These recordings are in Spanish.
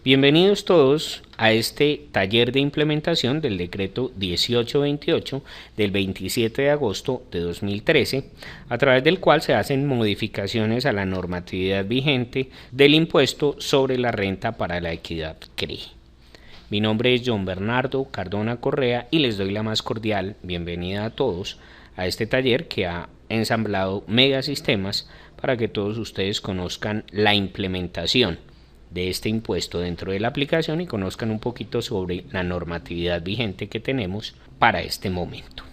Bienvenidos todos a este taller de implementación del decreto 1828 del 27 de agosto de 2013, a través del cual se hacen modificaciones a la normatividad vigente del impuesto sobre la renta para la equidad CRE. Mi nombre es John Bernardo Cardona Correa y les doy la más cordial bienvenida a todos a este taller que ha ensamblado megasistemas para que todos ustedes conozcan la implementación de este impuesto dentro de la aplicación y conozcan un poquito sobre la normatividad vigente que tenemos para este momento.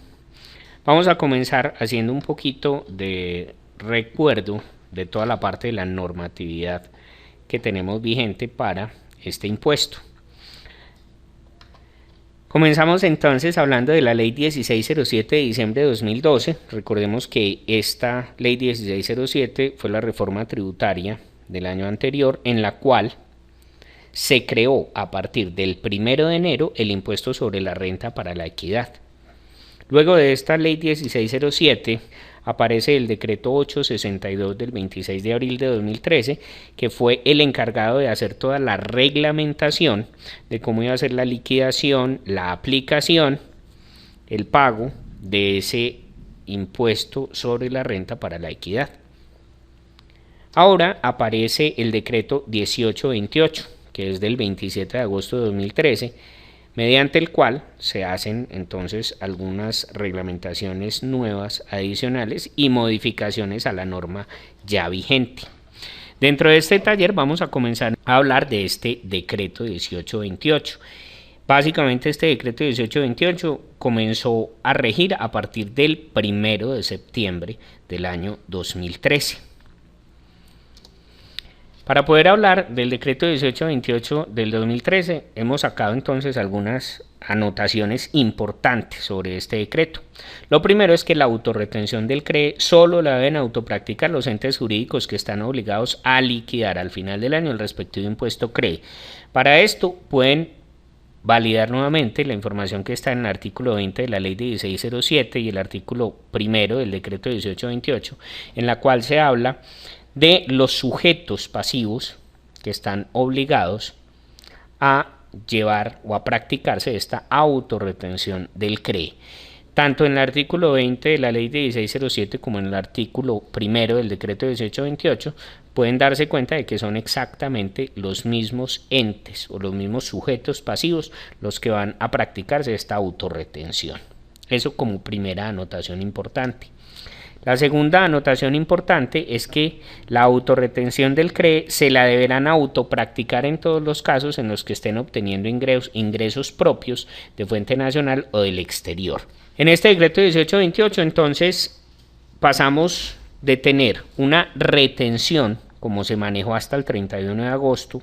Vamos a comenzar haciendo un poquito de recuerdo de toda la parte de la normatividad que tenemos vigente para este impuesto. Comenzamos entonces hablando de la ley 1607 de diciembre de 2012. Recordemos que esta ley 1607 fue la reforma tributaria del año anterior, en la cual se creó a partir del 1 de enero el impuesto sobre la renta para la equidad. Luego de esta ley 1607 aparece el decreto 862 del 26 de abril de 2013, que fue el encargado de hacer toda la reglamentación de cómo iba a ser la liquidación, la aplicación, el pago de ese impuesto sobre la renta para la equidad. Ahora aparece el decreto 1828, que es del 27 de agosto de 2013, mediante el cual se hacen entonces algunas reglamentaciones nuevas adicionales y modificaciones a la norma ya vigente. Dentro de este taller vamos a comenzar a hablar de este decreto 1828. Básicamente este decreto 1828 comenzó a regir a partir del 1 de septiembre del año 2013. Para poder hablar del decreto 1828 del 2013, hemos sacado entonces algunas anotaciones importantes sobre este decreto. Lo primero es que la autorretención del CRE solo la deben autopracticar los entes jurídicos que están obligados a liquidar al final del año el respectivo impuesto CRE. Para esto pueden validar nuevamente la información que está en el artículo 20 de la ley de 1607 y el artículo 1 del decreto 1828, en la cual se habla de los sujetos pasivos que están obligados a llevar o a practicarse esta autorretención del CRE. Tanto en el artículo 20 de la ley de 1607 como en el artículo 1 del decreto 1828 pueden darse cuenta de que son exactamente los mismos entes o los mismos sujetos pasivos los que van a practicarse esta autorretención. Eso como primera anotación importante. La segunda anotación importante es que la autorretención del CRE se la deberán autopracticar en todos los casos en los que estén obteniendo ingresos propios de fuente nacional o del exterior. En este decreto 1828 entonces pasamos de tener una retención, como se manejó hasta el 31 de agosto,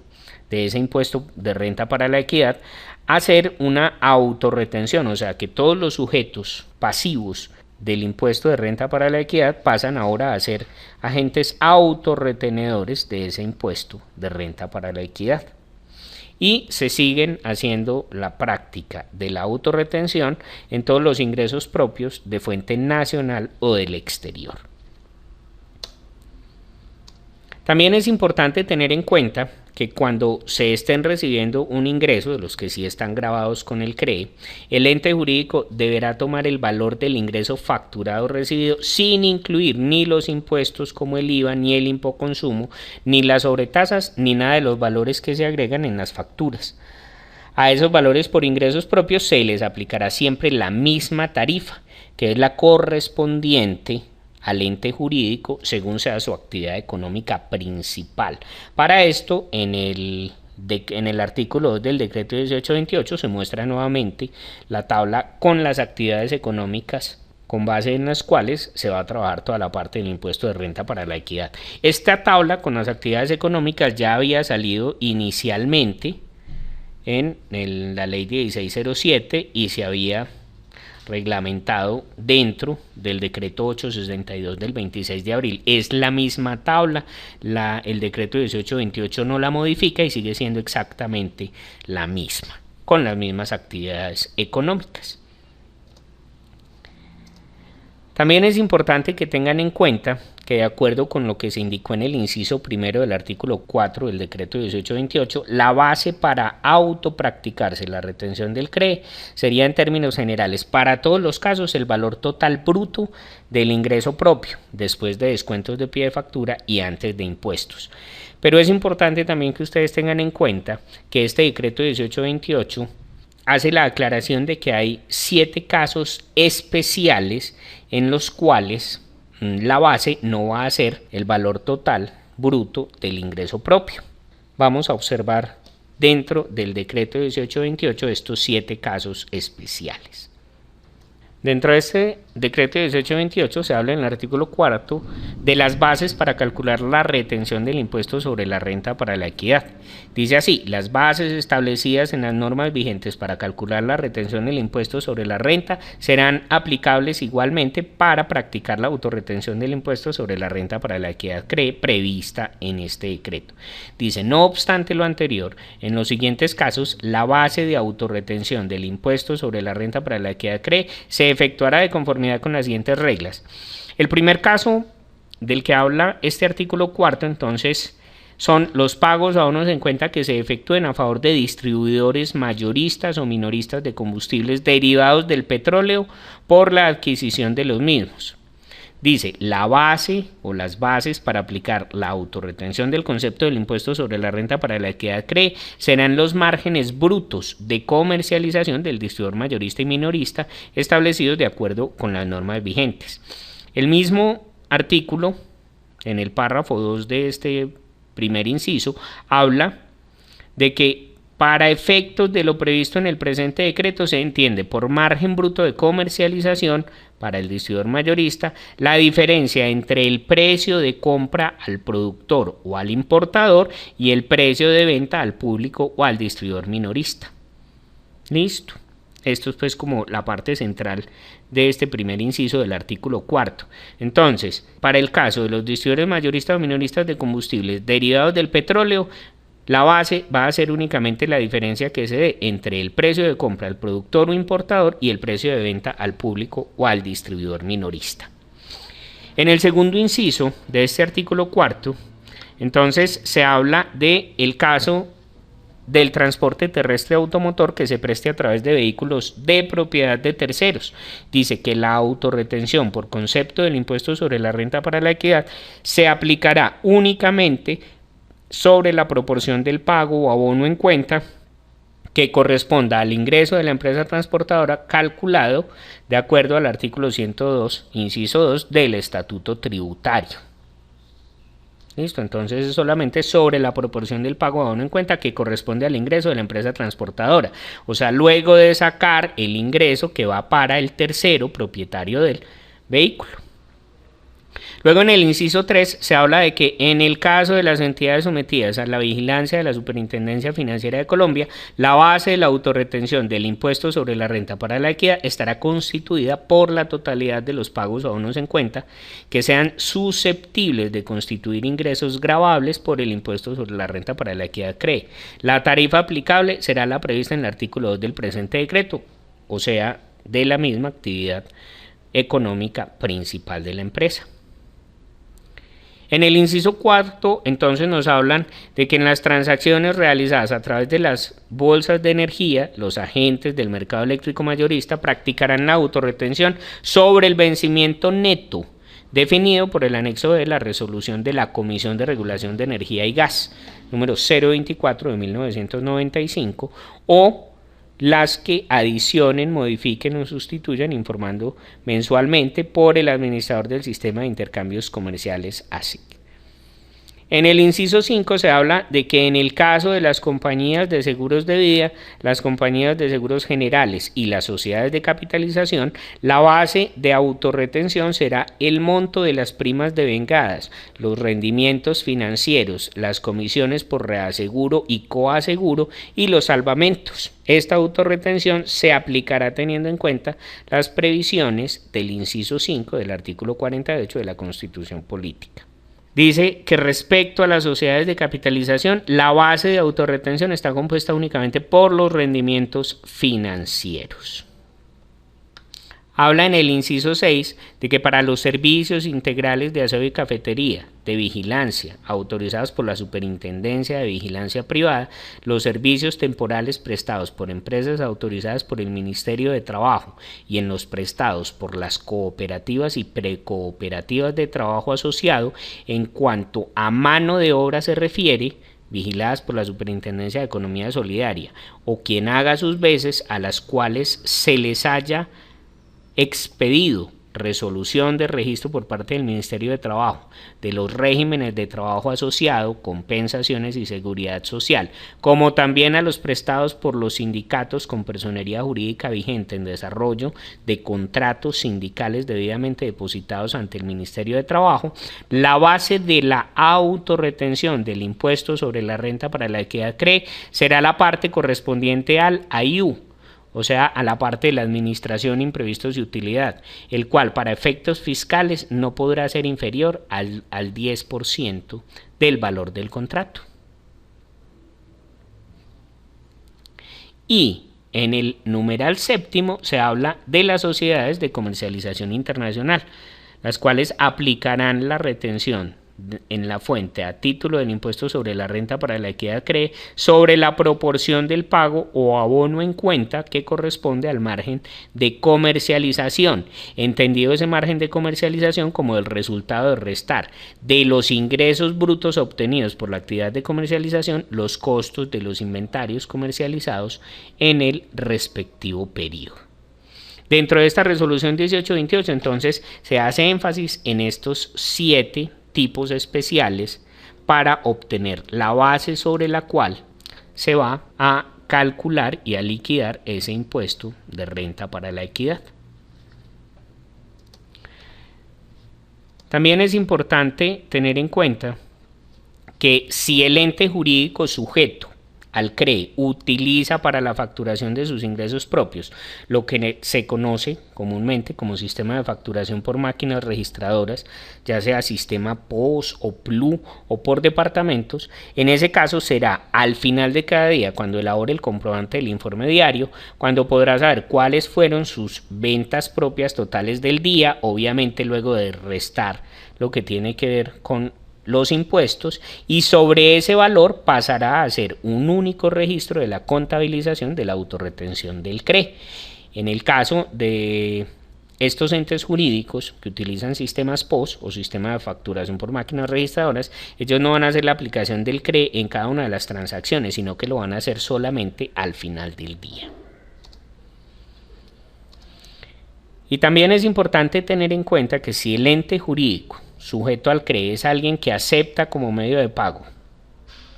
de ese impuesto de renta para la equidad, a hacer una autorretención, o sea que todos los sujetos pasivos del impuesto de renta para la equidad pasan ahora a ser agentes autorretenedores de ese impuesto de renta para la equidad. Y se siguen haciendo la práctica de la autorretención en todos los ingresos propios de fuente nacional o del exterior. También es importante tener en cuenta que cuando se estén recibiendo un ingreso, de los que sí están grabados con el CRE, el ente jurídico deberá tomar el valor del ingreso facturado recibido sin incluir ni los impuestos como el IVA, ni el impoconsumo, ni las sobretasas, ni nada de los valores que se agregan en las facturas. A esos valores por ingresos propios se les aplicará siempre la misma tarifa, que es la correspondiente al ente jurídico según sea su actividad económica principal. Para esto, en el artículo 2 del decreto 1828 se muestra nuevamente la tabla con las actividades económicas con base en las cuales se va a trabajar toda la parte del impuesto de renta para la equidad. Esta tabla con las actividades económicas ya había salido inicialmente en la ley 1607 y se había reglamentado dentro del decreto 862 del 26 de abril. Es la misma tabla, el decreto 1828 no la modifica y sigue siendo exactamente la misma, con las mismas actividades económicas. También es importante que tengan en cuenta que de acuerdo con lo que se indicó en el inciso primero del artículo 4 del decreto 1828, la base para autopracticarse la retención del CRE sería en términos generales para todos los casos el valor total bruto del ingreso propio, después de descuentos de pie de factura y antes de impuestos. Pero es importante también que ustedes tengan en cuenta que este decreto 1828 hace la aclaración de que hay 7 casos especiales en los cuales la base no va a ser el valor total bruto del ingreso propio. Vamos a observar dentro del decreto 1828 estos 7 casos especiales. Dentro de este decreto 1828 se habla en el artículo 4 de las bases para calcular la retención del impuesto sobre la renta para la equidad. Dice así: las bases establecidas en las normas vigentes para calcular la retención del impuesto sobre la renta serán aplicables igualmente para practicar la autorretención del impuesto sobre la renta para la equidad CRE prevista en este decreto. Dice: no obstante lo anterior, en los siguientes casos, la base de autorretención del impuesto sobre la renta para la equidad CRE se efectuará de conformidad con las siguientes reglas. El primer caso del que habla este artículo 4, entonces, son los pagos a bonos en cuenta que se efectúen a favor de distribuidores mayoristas o minoristas de combustibles derivados del petróleo por la adquisición de los mismos. Dice: la base o las bases para aplicar la autorretención del concepto del impuesto sobre la renta para la equidad CRE serán los márgenes brutos de comercialización del distribuidor mayorista y minorista establecidos de acuerdo con las normas vigentes. El mismo artículo, en el párrafo 2 de este primer inciso, habla de que para efectos de lo previsto en el presente decreto se entiende por margen bruto de comercialización para el distribuidor mayorista la diferencia entre el precio de compra al productor o al importador y el precio de venta al público o al distribuidor minorista. Listo. Esto es pues como la parte central de este primer inciso del artículo 4. Entonces, para el caso de los distribuidores mayoristas o minoristas de combustibles derivados del petróleo, la base va a ser únicamente la diferencia que se dé entre el precio de compra al productor o importador y el precio de venta al público o al distribuidor minorista. En el segundo inciso de este artículo 4, entonces se habla del caso del transporte terrestre automotor que se preste a través de vehículos de propiedad de terceros. Dice que la autorretención por concepto del impuesto sobre la renta para la equidad se aplicará únicamente sobre la proporción del pago o abono en cuenta que corresponda al ingreso de la empresa transportadora calculado de acuerdo al artículo 102, inciso 2 del Estatuto Tributario. Listo, entonces es solamente sobre la proporción del pago o abono en cuenta que corresponde al ingreso de la empresa transportadora. O sea, luego de sacar el ingreso que va para el tercero propietario del vehículo. Luego en el inciso 3 se habla de que en el caso de las entidades sometidas a la vigilancia de la Superintendencia Financiera de Colombia, la base de la autorretención del impuesto sobre la renta para la equidad estará constituida por la totalidad de los pagos o abonos en cuenta que sean susceptibles de constituir ingresos gravables por el impuesto sobre la renta para la equidad CRE. La tarifa aplicable será la prevista en el artículo 2 del presente decreto, o sea, de la misma actividad económica principal de la empresa. En el inciso 4, entonces nos hablan de que en las transacciones realizadas a través de las bolsas de energía, los agentes del mercado eléctrico mayorista practicarán la autorretención sobre el vencimiento neto definido por el anexo de la resolución de la Comisión de Regulación de Energía y Gas, número 024 de 1995, o las que adicionen, modifiquen o sustituyan informando mensualmente por el administrador del sistema de intercambios comerciales ASIC. En el inciso 5 se habla de que en el caso de las compañías de seguros de vida, las compañías de seguros generales y las sociedades de capitalización, la base de autorretención será el monto de las primas devengadas, los rendimientos financieros, las comisiones por reaseguro y coaseguro y los salvamentos. Esta autorretención se aplicará teniendo en cuenta las previsiones del inciso 5 del artículo 48 de la Constitución Política. Dice que respecto a las sociedades de capitalización, la base de autorretención está compuesta únicamente por los rendimientos financieros. habla en el inciso 6 de que para los servicios integrales de aseo y cafetería, de vigilancia, autorizados por la Superintendencia de Vigilancia Privada, los servicios temporales prestados por empresas autorizadas por el Ministerio de Trabajo y en los prestados por las cooperativas y precooperativas de trabajo asociado, en cuanto a mano de obra se refiere, vigiladas por la Superintendencia de Economía Solidaria, o quien haga sus veces, a las cuales se les haya expedido resolución de registro por parte del Ministerio de Trabajo de los regímenes de trabajo asociado, compensaciones y seguridad social, como también a los prestados por los sindicatos con personería jurídica vigente en desarrollo de contratos sindicales debidamente depositados ante el Ministerio de Trabajo, la base de la autorretención del impuesto sobre la renta para la equidad CRE será la parte correspondiente al AIU, o sea, a la parte de la administración, imprevistos y utilidad, el cual para efectos fiscales no podrá ser inferior al 10% del valor del contrato. Y en el numeral séptimo se habla de las sociedades de comercialización internacional, las cuales aplicarán la retención en la fuente a título del impuesto sobre la renta para la equidad CRE sobre la proporción del pago o abono en cuenta que corresponde al margen de comercialización, entendido ese margen de comercialización como el resultado de restar de los ingresos brutos obtenidos por la actividad de comercialización los costos de los inventarios comercializados en el respectivo periodo. Dentro de esta resolución 1828 entonces se hace énfasis en estos 7 tipos especiales para obtener la base sobre la cual se va a calcular y a liquidar ese impuesto de renta para la equidad. También es importante tener en cuenta que si el ente jurídico sujeto al CRE utiliza para la facturación de sus ingresos propios lo que se conoce comúnmente como sistema de facturación por máquinas registradoras, ya sea sistema POS o PLU o por departamentos, en ese caso será al final de cada día, cuando elabore el comprobante del informe diario, cuando podrá saber cuáles fueron sus ventas propias totales del día, obviamente luego de restar lo que tiene que ver con los impuestos, y sobre ese valor pasará a ser un único registro de la contabilización de la autorretención del CRE. En el caso de estos entes jurídicos que utilizan sistemas POS o sistema de facturación por máquinas registradoras, ellos no van a hacer la aplicación del CRE en cada una de las transacciones, sino que lo van a hacer solamente al final del día. Y también es importante tener en cuenta que si el ente jurídico sujeto al CRE es alguien que acepta como medio de pago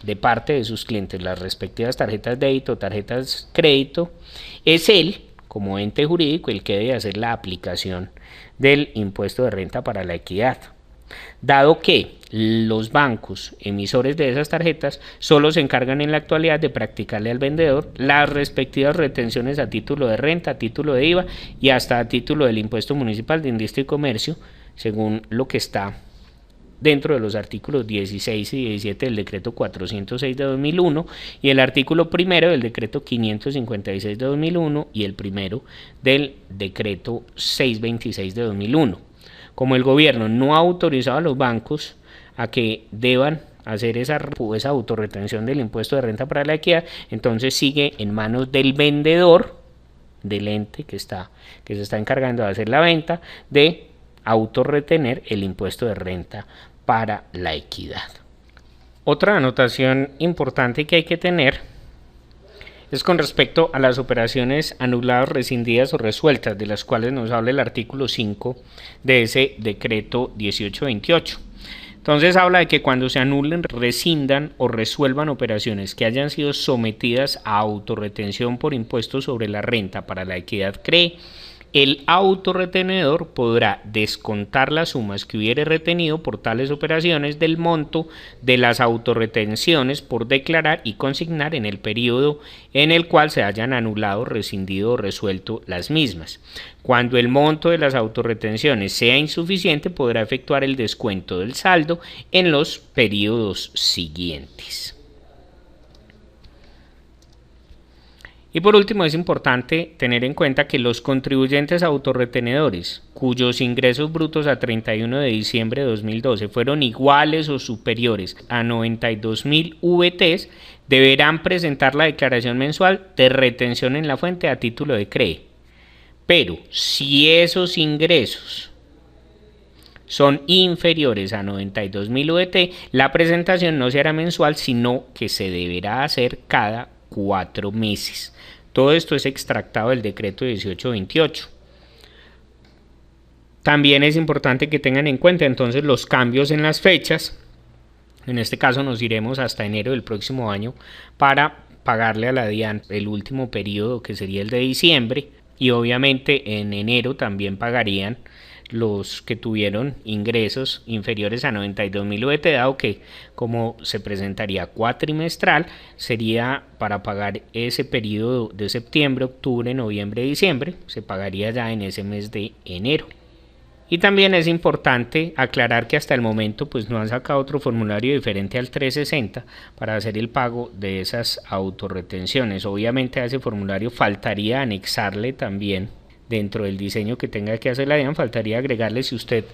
de parte de sus clientes las respectivas tarjetas de débito o tarjetas crédito, es él, como ente jurídico, el que debe hacer la aplicación del impuesto de renta para la equidad, dado que los bancos emisores de esas tarjetas solo se encargan en la actualidad de practicarle al vendedor las respectivas retenciones a título de renta, a título de IVA y hasta a título del impuesto municipal de industria y comercio, según lo que está dentro de los artículos 16 y 17 del decreto 406 de 2001 y el artículo primero del decreto 556 de 2001 y el primero del decreto 626 de 2001. Como el gobierno no ha autorizado a los bancos a que deban hacer esa autorretención del impuesto de renta para la equidad, entonces sigue en manos del vendedor, del ente que se está encargando de hacer la venta, de autorretener el impuesto de renta para la equidad. Otra anotación importante que hay que tener es con respecto a las operaciones anuladas, rescindidas o resueltas, de las cuales nos habla el artículo 5 de ese decreto 1828. Entonces habla de que cuando se anulen, rescindan o resuelvan operaciones que hayan sido sometidas a autorretención por impuesto sobre la renta para la equidad CRE, el autorretenedor podrá descontar las sumas que hubiere retenido por tales operaciones del monto de las autorretenciones por declarar y consignar en el periodo en el cual se hayan anulado, rescindido o resuelto las mismas. Cuando el monto de las autorretenciones sea insuficiente, podrá efectuar el descuento del saldo en los periodos siguientes. Y por último, es importante tener en cuenta que los contribuyentes autorretenedores cuyos ingresos brutos a 31 de diciembre de 2012 fueron iguales o superiores a 92.000 VTs deberán presentar la declaración mensual de retención en la fuente a título de CREE. Pero si esos ingresos son inferiores a 92.000 VT, la presentación no se hará mensual, sino que se deberá hacer cada 4 meses. Todo esto es extractado del decreto 1828. También es importante que tengan en cuenta entonces los cambios en las fechas. En este caso nos iremos hasta enero del próximo año para pagarle a la DIAN el último periodo, que sería el de diciembre, y obviamente en enero también pagarían los que tuvieron ingresos inferiores a 92.000 VT, dado que como se presentaría cuatrimestral, sería para pagar ese periodo de septiembre, octubre, noviembre, diciembre, se pagaría ya en ese mes de enero. Y también es importante aclarar que hasta el momento pues no han sacado otro formulario diferente al 360 para hacer el pago de esas autorretenciones. Obviamente a ese formulario faltaría anexarle también, dentro del diseño que tenga que hacer la DIAN, faltaría agregarle si usted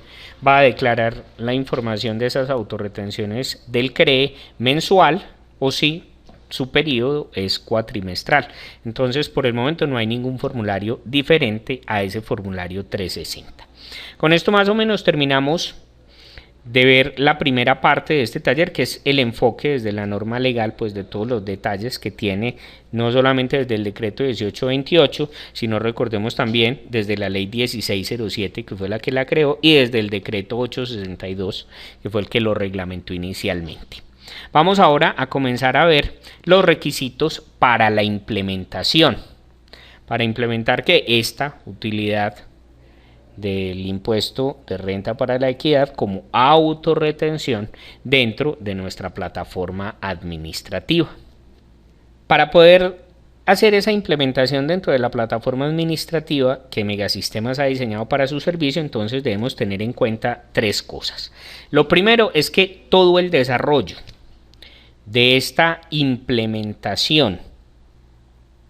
va a declarar la información de esas autorretenciones del CREE mensual o si su periodo es cuatrimestral. Entonces por el momento no hay ningún formulario diferente a ese formulario 360. Con esto más o menos terminamos de ver la primera parte de este taller, que es el enfoque desde la norma legal, pues de todos los detalles que tiene, no solamente desde el decreto 1828, sino recordemos también desde la ley 1607, que fue la que la creó, y desde el decreto 862, que fue el que lo reglamentó inicialmente. Vamos ahora a comenzar a ver los requisitos para la implementación. Para implementar que esta utilidad del impuesto de renta para la equidad como autorretención dentro de nuestra plataforma administrativa. Para poder hacer esa implementación dentro de la plataforma administrativa que Megasistemas ha diseñado para su servicio, entonces debemos tener en cuenta 3 cosas. Lo primero es que todo el desarrollo de esta implementación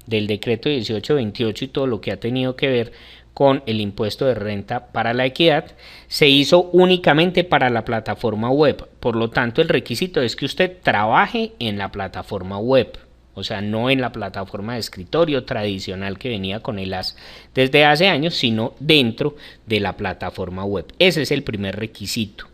del decreto 1828 y todo lo que ha tenido que ver con el impuesto de renta para la equidad se hizo únicamente para la plataforma web. Por lo tanto, el requisito es que usted trabaje en la plataforma web, o sea, no en la plataforma de escritorio tradicional que venía con el AS desde hace años, sino dentro de la plataforma web. Ese es el primer requisito.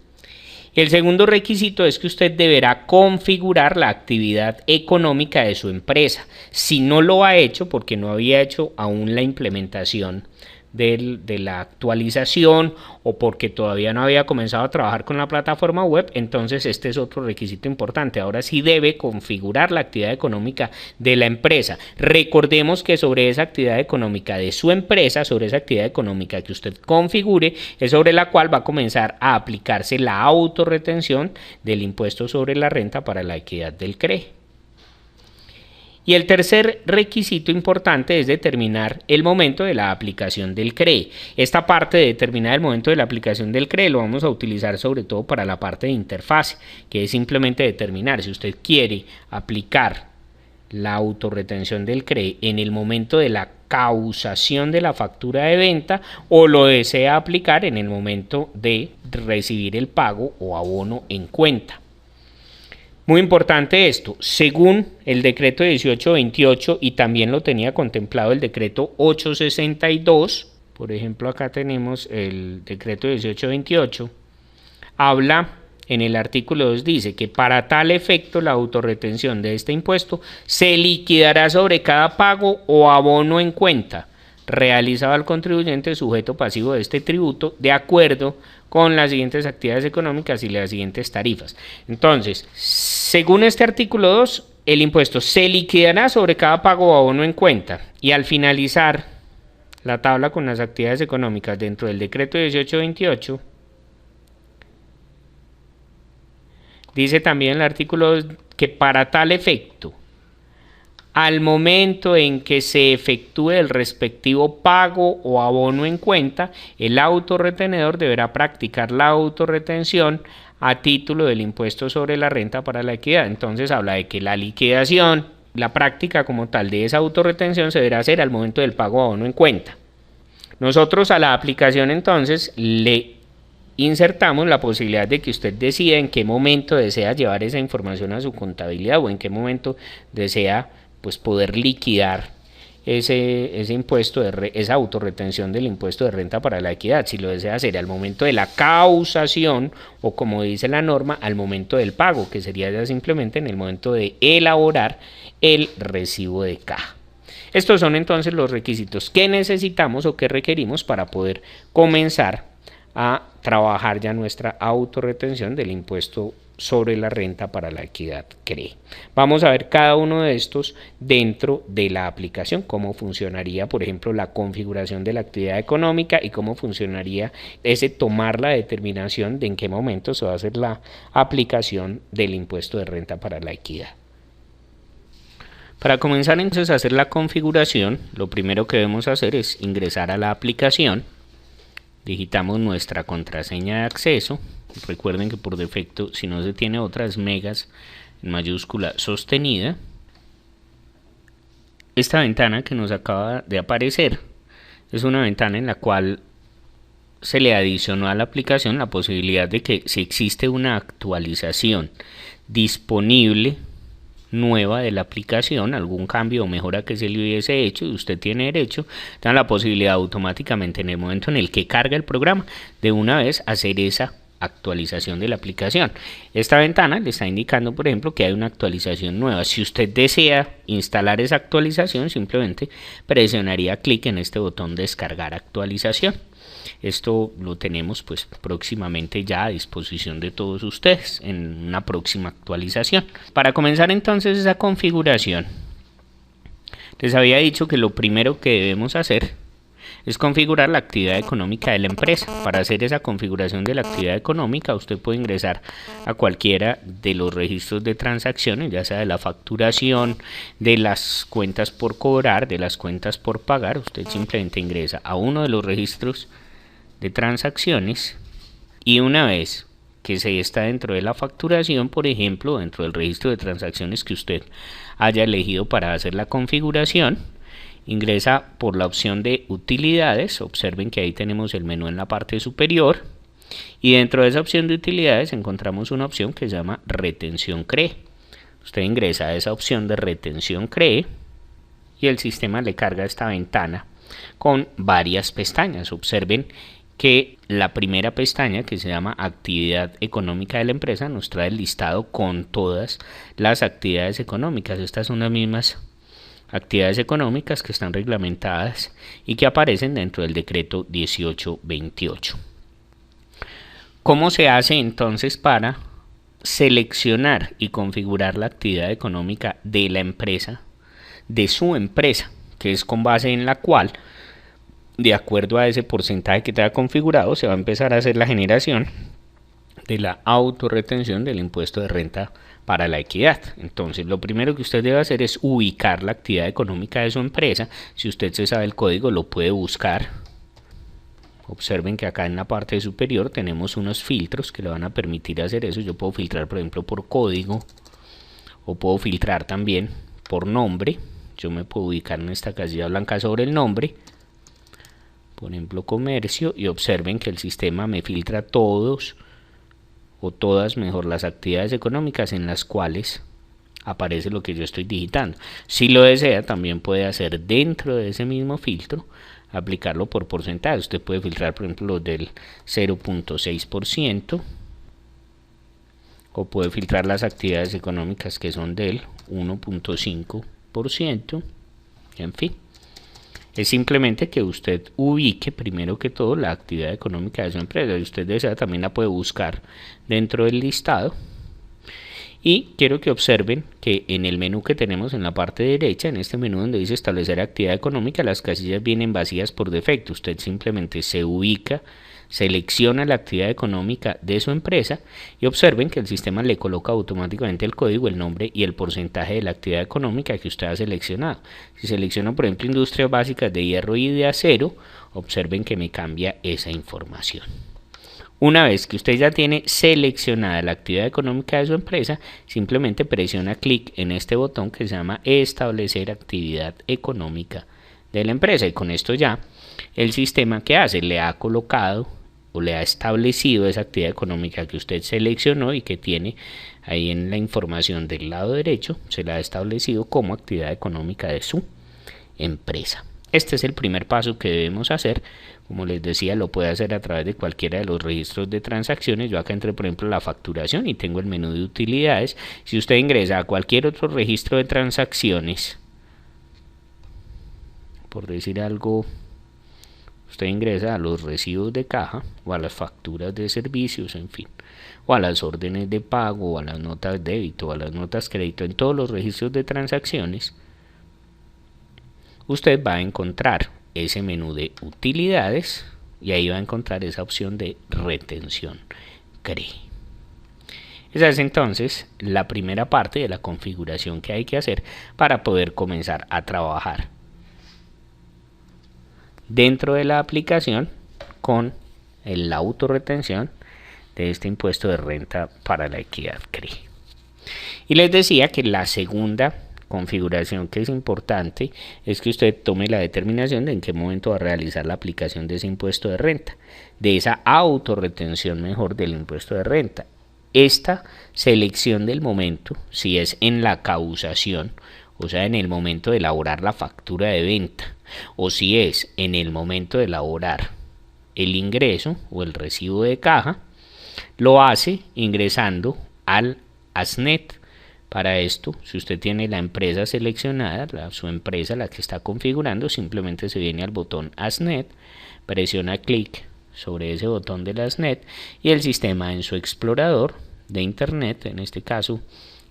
El segundo requisito es que usted deberá configurar la actividad económica de su empresa. Si no lo ha hecho, porque no había hecho aún la implementación de la actualización o porque todavía no había comenzado a trabajar con la plataforma web, entonces este es otro requisito importante. Ahora sí debe configurar la actividad económica de la empresa. Recordemos que sobre esa actividad económica de su empresa, sobre esa actividad económica que usted configure, es sobre la cual va a comenzar a aplicarse la autorretención del impuesto sobre la renta para la equidad del CREE. Y el tercer requisito importante es determinar el momento de la aplicación del CREE. Esta parte de determinar el momento de la aplicación del CREE lo vamos a utilizar sobre todo para la parte de interfase, que es simplemente determinar si usted quiere aplicar la autorretención del CREE en el momento de la causación de la factura de venta o lo desea aplicar en el momento de recibir el pago o abono en cuenta. Muy importante esto, según el decreto 1828 y también lo tenía contemplado el decreto 862, por ejemplo acá tenemos el decreto 1828, habla en el artículo 2, dice que para tal efecto la autorretención de este impuesto se liquidará sobre cada pago o abono en cuenta realizado al contribuyente sujeto pasivo de este tributo de acuerdo con las siguientes actividades económicas y las siguientes tarifas. Entonces, según este artículo 2, el impuesto se liquidará sobre cada pago o abono en cuenta y al finalizar la tabla con las actividades económicas dentro del decreto 1828, dice también el artículo 2 que para tal efecto, al momento en que se efectúe el respectivo pago o abono en cuenta, el autorretenedor deberá practicar la autorretención a título del impuesto sobre la renta para la equidad. Entonces habla de que la liquidación La práctica como tal de esa autorretención se deberá hacer al momento del pago a bono en cuenta. Nosotros a la aplicación entonces le insertamos la posibilidad de que usted decida en qué momento desea llevar esa información a su contabilidad o en qué momento desea pues poder liquidar ese impuesto esa autorretención del impuesto de renta para la equidad, si lo desea hacer al momento de la causación o como dice la norma al momento del pago, que sería ya simplemente en el momento de elaborar el recibo de caja. Estos son entonces los requisitos que necesitamos o que requerimos para poder comenzar a trabajar ya nuestra autorretención del impuesto sobre la renta para la equidad CRE. Vamos a ver cada uno de estos dentro de la aplicación, cómo funcionaría, por ejemplo, la configuración de la actividad económica y cómo funcionaría ese tomar la determinación de en qué momento se va a hacer la aplicación del impuesto de renta para la equidad. Para comenzar entonces a hacer la configuración, lo primero que debemos hacer es ingresar a la aplicación, digitamos nuestra contraseña de acceso. Recuerden que por defecto, si no se tiene otra, es megas en mayúscula sostenida. Esta ventana que nos acaba de aparecer es una ventana en la cual se le adicionó a la aplicación la posibilidad de que si existe una actualización disponible nueva de la aplicación, algún cambio o mejora que se le hubiese hecho y usted tiene derecho, da la posibilidad automáticamente en el momento en el que carga el programa de una vez hacer esa actualización de la aplicación. Esta ventana le está indicando, por ejemplo, que hay una actualización nueva. Si usted desea instalar esa actualización, simplemente presionaría clic en este botón descargar actualización. Esto lo tenemos pues próximamente ya a disposición de todos ustedes en una próxima actualización. Para comenzar entonces esa configuración, les había dicho que lo primero que debemos hacer es configurar la actividad económica de la empresa. Para hacer esa configuración de la actividad económica, usted puede ingresar a cualquiera de los registros de transacciones, ya sea de la facturación, de las cuentas por cobrar, de las cuentas por pagar. Usted simplemente ingresa a uno de los registros de transacciones y una vez que se está dentro de la facturación, por ejemplo, dentro del registro de transacciones que usted haya elegido para hacer la configuración, ingresa por la opción de utilidades. Observen que ahí tenemos el menú en la parte superior y dentro de esa opción de utilidades encontramos una opción que se llama retención CRE. Usted ingresa a esa opción de retención CRE y el sistema le carga esta ventana con varias pestañas. Observen que la primera pestaña, que se llama actividad económica de la empresa, nos trae el listado con todas las actividades económicas. Estas son las mismas actividades económicas que están reglamentadas y que aparecen dentro del decreto 1828. ¿Cómo se hace entonces para seleccionar y configurar la actividad económica de la empresa, de su empresa, que es con base en la cual, de acuerdo a ese porcentaje que te ha configurado, se va a empezar a hacer la generación de la autorretención del impuesto de renta para la equidad? Entonces, lo primero que usted debe hacer es ubicar la actividad económica de su empresa. Si usted se sabe el código, lo puede buscar. Observen que acá en la parte superior tenemos unos filtros que le van a permitir hacer eso. Yo puedo filtrar, por ejemplo, por código o puedo filtrar también por nombre. Yo me puedo ubicar en esta casilla blanca sobre el nombre, por ejemplo comercio, y observen que el sistema me filtra todos o todas, mejor, las actividades económicas en las cuales aparece lo que yo estoy digitando. Si lo desea, también puede hacer dentro de ese mismo filtro, aplicarlo por porcentaje. Usted puede filtrar, por ejemplo, los del 0.6% o puede filtrar las actividades económicas que son del 1.5%, en fin. Es simplemente que usted ubique primero que todo la actividad económica de su empresa. Si usted desea, también la puede buscar dentro del listado. Y quiero que observen que en el menú que tenemos en la parte derecha, en este menú donde dice establecer actividad económica, las casillas vienen vacías por defecto. Usted simplemente se ubica, selecciona la actividad económica de su empresa y observen que el sistema le coloca automáticamente el código, el nombre y el porcentaje de la actividad económica que usted ha seleccionado. Si selecciono, por ejemplo, industrias básicas de hierro y de acero, observen que me cambia esa información. Una vez que usted ya tiene seleccionada la actividad económica de su empresa, simplemente presiona clic en este botón que se llama establecer actividad económica de la empresa, y con esto ya el sistema, que hace, le ha colocado o le ha establecido esa actividad económica que usted seleccionó y que tiene ahí en la información del lado derecho, se la ha establecido como actividad económica de su empresa. Este es el primer paso que debemos hacer. Como les decía, lo puede hacer a través de cualquiera de los registros de transacciones. Yo acá entré, por ejemplo, la facturación y tengo el menú de utilidades. Si usted ingresa a cualquier otro registro de transacciones, por decir algo, usted ingresa a los recibos de caja o a las facturas de servicios, en fin, o a las órdenes de pago, o a las notas de débito, o a las notas crédito, en todos los registros de transacciones, usted va a encontrar ese menú de utilidades y ahí va a encontrar esa opción de retención CRE. Esa es entonces la primera parte de la configuración que hay que hacer para poder comenzar a trabajar dentro de la aplicación con la autorretención de este impuesto de renta para la equidad CRE. Y les decía que la segunda configuración que es importante es que usted tome la determinación de en qué momento va a realizar la aplicación de ese impuesto de renta, de esa autorretención mejor del impuesto de renta. Esta selección del momento, si es en la causación, o sea, en el momento de elaborar la factura de venta, o si es en el momento de elaborar el ingreso o el recibo de caja, lo hace ingresando al ASNET. Para esto, si usted tiene la empresa seleccionada, su empresa, la que está configurando, simplemente se viene al botón ASNET, presiona clic sobre ese botón del ASNET y el sistema en su explorador de internet, en este caso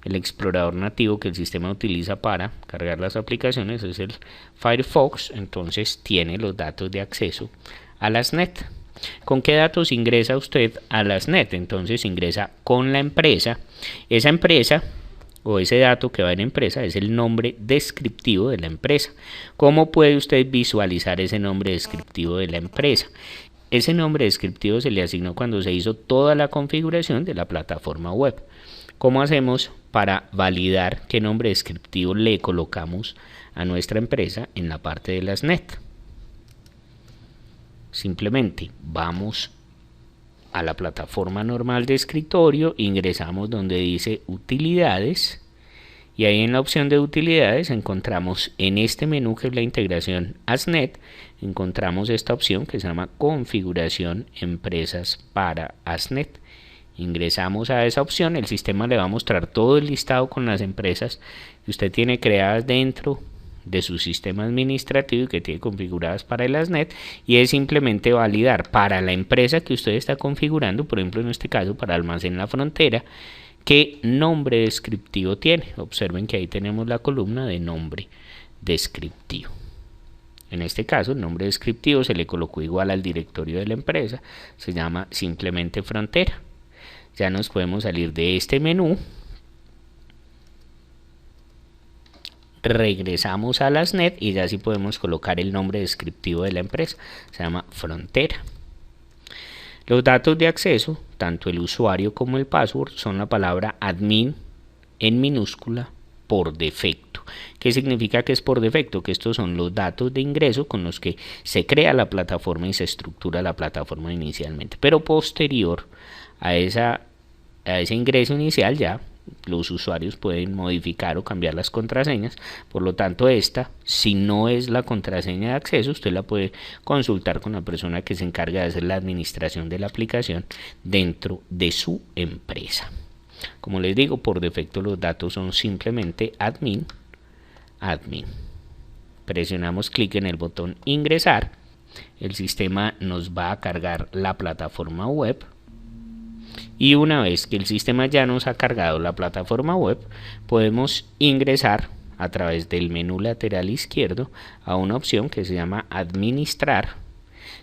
el explorador nativo que el sistema utiliza para cargar las aplicaciones es el Firefox, entonces tiene los datos de acceso a ASNET. ¿Con qué datos ingresa usted a ASNET? Entonces ingresa con la empresa. Esa empresa o ese dato que va en empresa es el nombre descriptivo de la empresa. ¿Cómo puede usted visualizar ese nombre descriptivo de la empresa? Ese nombre descriptivo se le asignó cuando se hizo toda la configuración de la plataforma web. ¿Cómo hacemos para validar qué nombre descriptivo le colocamos a nuestra empresa en la parte de ASNET? Simplemente vamos a la plataforma normal de escritorio, ingresamos donde dice utilidades y ahí en la opción de utilidades encontramos en este menú que es la integración ASNET, encontramos esta opción que se llama configuración empresas para ASNET. Ingresamos a esa opción, el sistema le va a mostrar todo el listado con las empresas que usted tiene creadas dentro de su sistema administrativo y que tiene configuradas para el ASNET, y es simplemente validar para la empresa que usted está configurando, por ejemplo en este caso para Almacén La Frontera, qué nombre descriptivo tiene. Observen que ahí tenemos la columna de nombre descriptivo. En este caso el nombre descriptivo se le colocó igual al directorio de la empresa, se llama simplemente Frontera. Ya nos podemos salir de este menú, regresamos a ASNET y ya sí podemos colocar el nombre descriptivo de la empresa, se llama Frontera. Los datos de acceso, tanto el usuario como el password, son la palabra admin en minúscula por defecto. ¿Qué significa que es por defecto? Que estos son los datos de ingreso con los que se crea la plataforma y se estructura la plataforma inicialmente, pero posterior a ese ingreso inicial ya los usuarios pueden modificar o cambiar las contraseñas. Por lo tanto, esta, si no es la contraseña de acceso, usted la puede consultar con la persona que se encarga de hacer la administración de la aplicación dentro de su empresa. Como les digo, por defecto los datos son simplemente admin. Presionamos clic en el botón ingresar, el sistema nos va a cargar la plataforma web. Y una vez que el sistema ya nos ha cargado la plataforma web, podemos ingresar a través del menú lateral izquierdo a una opción que se llama administrar.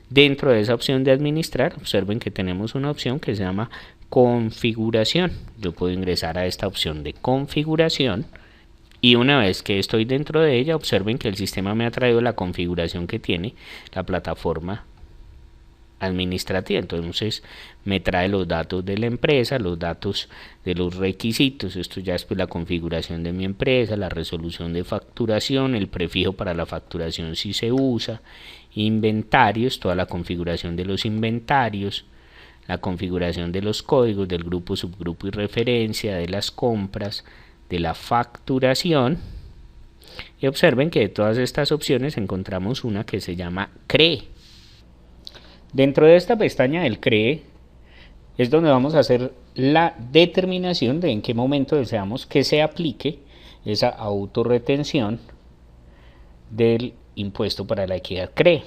Dentro de esa opción de administrar, observen que tenemos una opción que se llama configuración. Yo puedo ingresar a esta opción de configuración y una vez que estoy dentro de ella, observen que el sistema me ha traído la configuración que tiene la plataforma administrativa. Entonces me trae los datos de la empresa, los datos de los requisitos, esto ya es pues la configuración de mi empresa, la resolución de facturación, el prefijo para la facturación si se usa, inventarios, toda la configuración de los inventarios, la configuración de los códigos del grupo, subgrupo y referencia, de las compras, de la facturación. Y observen que de todas estas opciones encontramos una que se llama CREE. Dentro de esta pestaña del CREE es donde vamos a hacer la determinación de en qué momento deseamos que se aplique esa autorretención del impuesto para la equidad CREE.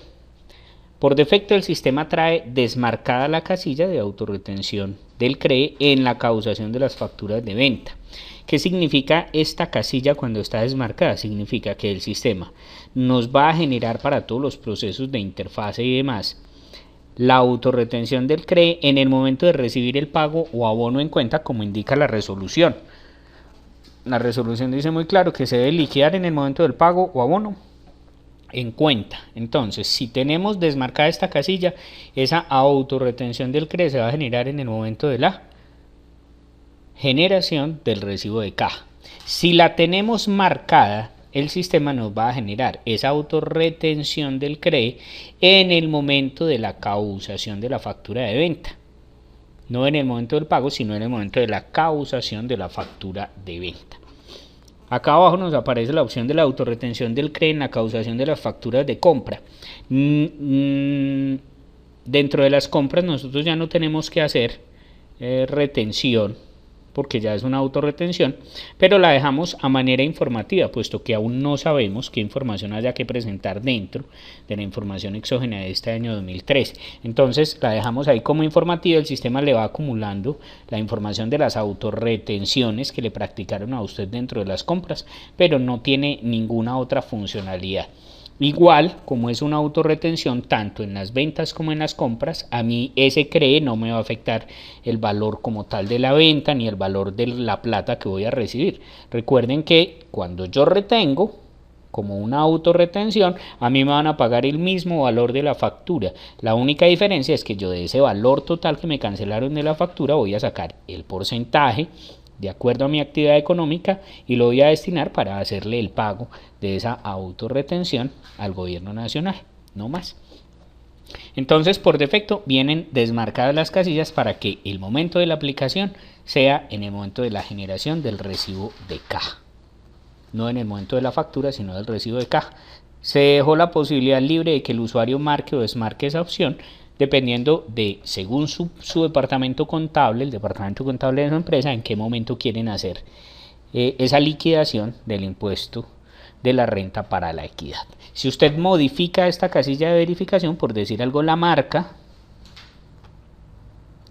Por defecto el sistema trae desmarcada la casilla de autorretención del CREE en la causación de las facturas de venta. ¿Qué significa esta casilla cuando está desmarcada? Significa que el sistema nos va a generar para todos los procesos de interfase y demás la autorretención del CREE en el momento de recibir el pago o abono en cuenta, como indica la resolución. La resolución dice muy claro que se debe liquidar en el momento del pago o abono en cuenta. Entonces, si tenemos desmarcada esta casilla, esa autorretención del CREE se va a generar en el momento de la generación del recibo de caja. Si la tenemos marcada, el sistema nos va a generar esa autorretención del CREE en el momento de la causación de la factura de venta. No en el momento del pago, sino en el momento de la causación de la factura de venta. Acá abajo nos aparece la opción de la autorretención del CREE en la causación de las facturas de compra. Dentro de las compras nosotros ya no tenemos que hacer retención, porque ya es una autorretención, pero la dejamos a manera informativa, puesto que aún no sabemos qué información haya que presentar dentro de la información exógena de este año 2013. Entonces la dejamos ahí como informativa, el sistema le va acumulando la información de las autorretenciones que le practicaron a usted dentro de las compras, pero no tiene ninguna otra funcionalidad. Igual, como es una autorretención tanto en las ventas como en las compras, a mí ese CREE no me va a afectar el valor como tal de la venta ni el valor de la plata que voy a recibir. Recuerden que cuando yo retengo como una autorretención, a mí me van a pagar el mismo valor de la factura. La única diferencia es que yo de ese valor total que me cancelaron de la factura voy a sacar el porcentaje de acuerdo a mi actividad económica y lo voy a destinar para hacerle el pago de esa autorretención al gobierno nacional, no más. Entonces, por defecto vienen desmarcadas las casillas para que el momento de la aplicación sea en el momento de la generación del recibo de caja, no en el momento de la factura, sino del recibo de caja. Se dejó la posibilidad libre de que el usuario marque o desmarque esa opción, dependiendo de, según su departamento contable, el departamento contable de su empresa, en qué momento quieren hacer esa liquidación del impuesto de la renta para la equidad. Si usted modifica esta casilla de verificación, por decir algo, la marca,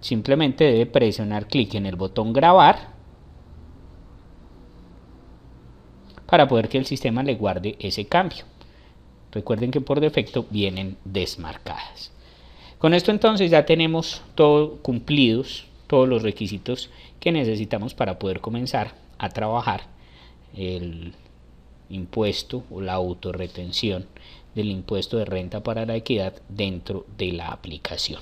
simplemente debe presionar clic en el botón grabar para poder que el sistema le guarde ese cambio. Recuerden que por defecto vienen desmarcadas. Con esto entonces ya tenemos todo cumplidos, todos los requisitos que necesitamos para poder comenzar a trabajar el impuesto o la autorretención del impuesto de renta para la equidad dentro de la aplicación.